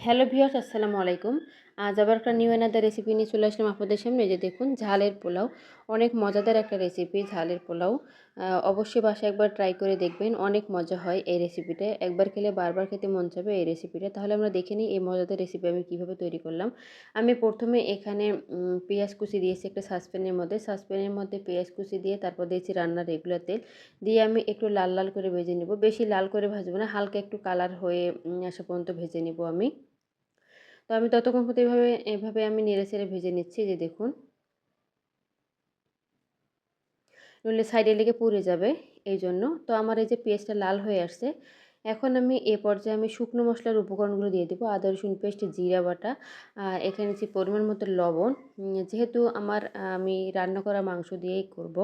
Hello viewers, আসসালামু আলাইকুম। আজ আবার একটা নিউ অ্যানাদার রেসিপি নিয়ে চলে আসলাম আপনাদের সামনে। এই যে দেখুন, ঝালের পোলাও। অনেক মজাদার একটা রেসিপি ঝালের পোলাও। অবশ্যই বাসায় একবার ট্রাই করে দেখবেন, অনেক মজা হয় এই রেসিপিটা। একবার খেলে বারবার খেতে মন চাবে এই রেসিপিটা। তাহলে আমরা দেখে নিই এই মজাদার রেসিপি আমি কীভাবে তৈরি করলাম। আমি প্রথমে এখানে পেঁয়াজ কুচি দিয়েছি একটা সাসপ্যানের মধ্যে পেঁয়াজ কুচি দিয়ে তারপর দিয়েছি রান্নার রেগুলার তেল দিয়ে আমি একটু লাল লাল করে ভেজে নেব। বেশি লাল করে ভাজবো না, হালকা একটু কালার হয়ে আসা পর্যন্ত ভেজে নেব আমি। তো আমি ততক্ষণ পর্যন্ত এভাবে আমি নেড়েচেড়ে ভেজে নিচ্ছি। যে দেখুন, নইলে সাইডে লেগে পুড়ে যাবে, এই জন্য। তো আমার এই যে পেঁয়াজটা লাল হয়ে আসছে, এখন আমি এ পর্যায়ে আমি শুকনো মশলার উপকরণগুলো দিয়ে দেবো। আদা রসুন পেস্ট, জিরা বাটা, এখানে যে পরিমাণ মতো লবণ। যেহেতু আমি রান্না করা মাংস দিয়েই করব,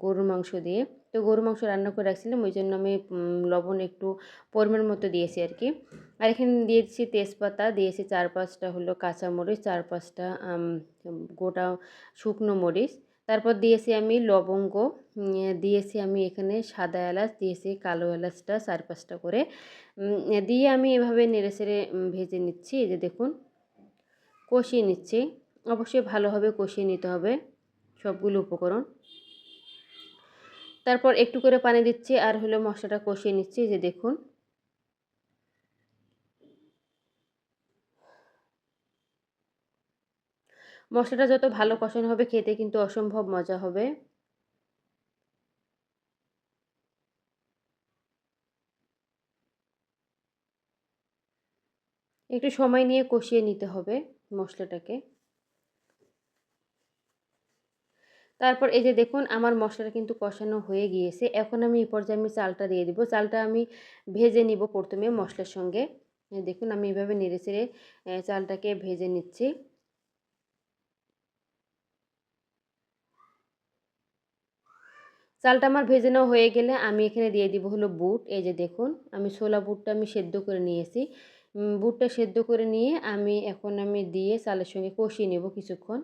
গরুর মাংস দিয়ে। তো গরুর মাংস রান্না করে রাখছিলাম, ওই জন্য আমি লবণ একটু পরিমাণ মতো দিয়েছি আর কি। আর এখানে দিয়েছি তেজপাতা, দিয়েছি 4-5টা হলো কাঁচামরিচ, 4-5টা গোটা শুকনো মরিচ। তারপর দিয়েছি আমি লবঙ্গ, দিয়েছি আমি এখানে সাদা এলাচ, দিয়েছি কালো এলাচটা 4-5টা করে। দিয়ে আমি এভাবে নেড়েচেড়ে ভেজে নিচ্ছি। এই যে দেখুন, কষিয়ে নিচ্ছি। অবশ্যই ভালোভাবে কষিয়ে নিতে হবে সবগুলো উপকরণ। তারপর একটু করে পানি দিচ্ছি আর হলো মশলাটা কষিয়ে নিচ্ছি। যে দেখুন, মশলাটা যত ভালো কষানো হবে খেতে কিন্তু অসম্ভব মজা হবে। একটু সময় নিয়ে কষিয়ে নিতে হবে মশলাটাকে। তারপর এই যে দেখুন, আমার মশলাটা কিন্তু কষানো হয়ে গিয়েছে। এখন আমি এই পর্যায়ে আমি চালটা দিয়ে দিব। চালটা আমি ভেজে নিব প্রথমে মশলার সঙ্গে। এই দেখুন, আমি এভাবে নেড়েচেড়ে চালটাকে ভেজে নিচ্ছি। চালটা আমার ভেজে নেওয়া হয়ে গেলে আমি এখানে দিয়ে দিব হলো বুট। এই যে দেখুন, আমি ছোলা বুটটা আমি সেদ্ধ করে নিয়েছি। বুটটা সেদ্ধ করে নিয়ে আমি দিয়ে চালের সঙ্গে কষিয়ে নেব কিছুক্ষণ।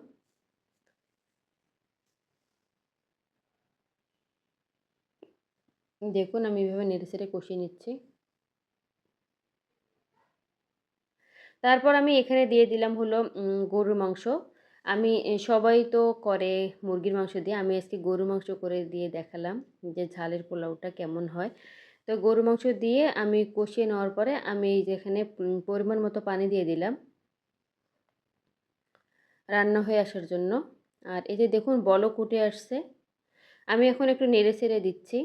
দেখুন, আমি এভাবে নেড়েচেড়ে কষিয়ে নিচ্ছি। তারপর আমি এখানে দিয়ে দিলাম হলো গরুর মাংস। সবাই তো করে মুরগির মাংস দিয়ে। আমি আজকে গরুর মাংস করে দিয়ে দেখালাম যে ঝালের পোলাওটা কেমন হয়। তো গরুর মাংস দিয়ে আমি কষিয়ে নেওয়ার পরে আমি এই যে এখানে পরিমাণ মতো পানি দিয়ে দিলাম রান্না হয়ে আসার জন্য। আর এই যে দেখুন, বলক উঠে আসছে। আমি এখন একটু নেড়েচেড়ে দিচ্ছি।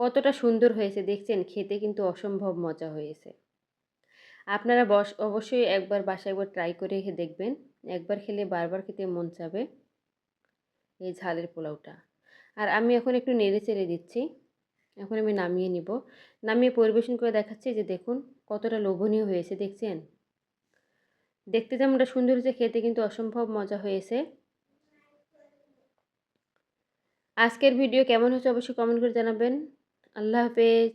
কতটা সুন্দর হয়েছে দেখছেন? খেতে কিন্তু অসম্ভব মজা হয়েছে। আপনারা অবশ্যই একবার বাসায় একবার ট্রাই করে দেখবেন। একবার খেলে বারবার খেতে মন চাবে এই ঝালের পোলাওটা। আর আমি এখন একটু নেড়েচেড়ে দিচ্ছি। এখন আমি নামিয়ে নিব। নামিয়ে পরিবেশন করে দেখাচ্ছি। যে দেখুন, কতটা লোভনীয় হয়েছে দেখছেন? দেখতে যেমনটা সুন্দর হয়েছে, খেতে কিন্তু অসম্ভব মজা হয়েছে। আজকের ভিডিও কেমন হয়েছে অবশ্যই কমেন্ট করে জানাবেন। আল্লাহ হাফেজ।